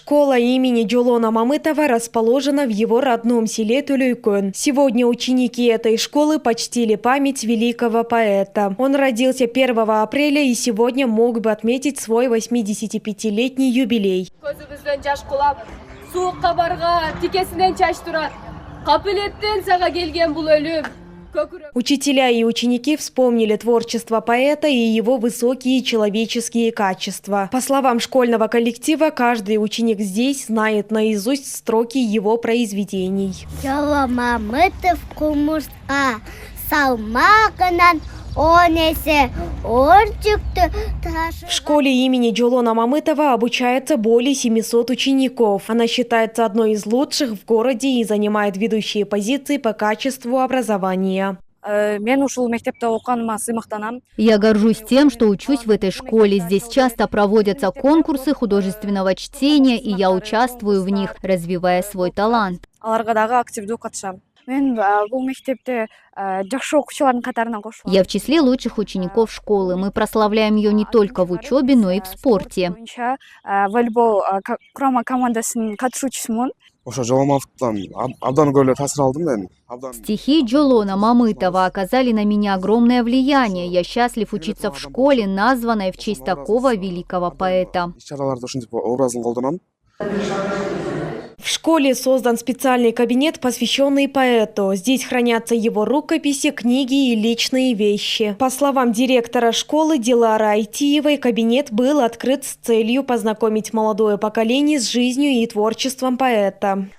Школа имени Джолона Мамытова расположена в его родном селе Төлөйкөн. Сегодня ученики этой школы почтили память великого поэта. Он родился 1 апреля и сегодня мог бы отметить свой 85-летний юбилей. Учителя и ученики вспомнили творчество поэта и его высокие человеческие качества. По словам школьного коллектива, каждый ученик здесь знает наизусть строки его произведений. В школе имени Джолона Мамытова обучается более 700 учеников. Она считается одной из лучших в городе и занимает ведущие позиции по качеству образования. Я горжусь тем, что учусь в этой школе. Здесь часто проводятся конкурсы художественного чтения, и я участвую в них, развивая свой талант. Я в числе лучших учеников школы. Мы прославляем ее не только в учебе, но и в спорте. Стихи Джолона Мамытова оказали на меня огромное влияние. Я счастлив учиться в школе, названной в честь такого великого поэта. В школе создан специальный кабинет, посвященный поэту. Здесь хранятся его рукописи, книги и личные вещи. По словам директора школы Дилары Айтиевой, кабинет был открыт с целью познакомить молодое поколение с жизнью и творчеством поэта.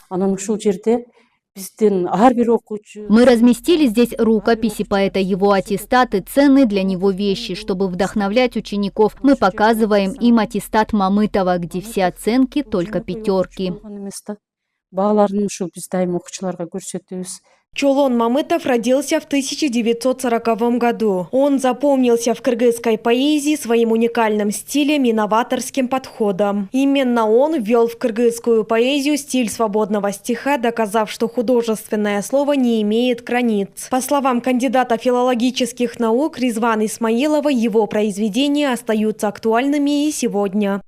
Мы разместили здесь рукописи поэта, его аттестаты, ценные для него вещи. Чтобы вдохновлять учеников, мы показываем им аттестат Мамытова, где все оценки только 5. Джолон Мамытов родился в 1940 году. Он запомнился в кыргызской поэзии своим уникальным стилем и новаторским подходом. Именно он ввел в кыргызскую поэзию стиль свободного стиха, доказав, что художественное слово не имеет границ. По словам кандидата филологических наук Ризван Исмаилова, его произведения остаются актуальными и сегодня.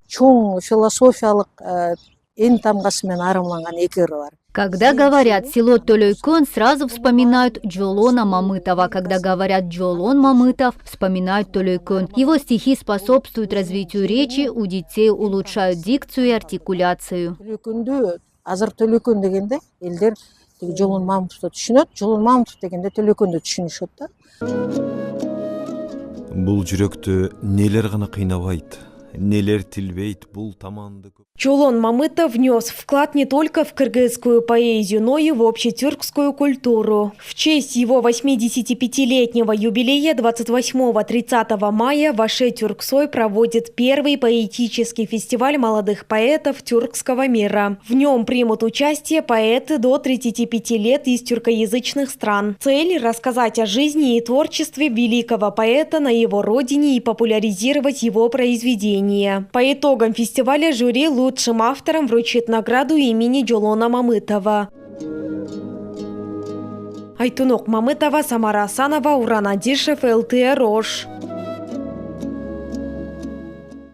Когда говорят «село Төлөйкөн», сразу вспоминают Джолона Мамытова. Когда говорят «Джолон Мамытов», вспоминают Төлөйкөн. Его стихи способствуют развитию речи, у детей улучшают дикцию и артикуляцию. Бул жүрөктү нелер гана кыйнабайт, нелер тилбейт бул таманды. Джолон Мамытов внес вклад не только в кыргызскую поэзию, но и в общетюркскую культуру. В честь его 85-летнего юбилея 28-30 мая в Аше-Тюрксой проводит первый поэтический фестиваль молодых поэтов тюркского мира. В нем примут участие поэты до 35 лет из тюркоязычных стран. Цель – рассказать о жизни и творчестве великого поэта на его родине и популяризировать его произведения. По итогам фестиваля жюри лучшим авторам вручит награду имени Джолона Мамытова. Айтунок Мамытова, Самара Асанова, Уран Адишев, ЛТР Ош.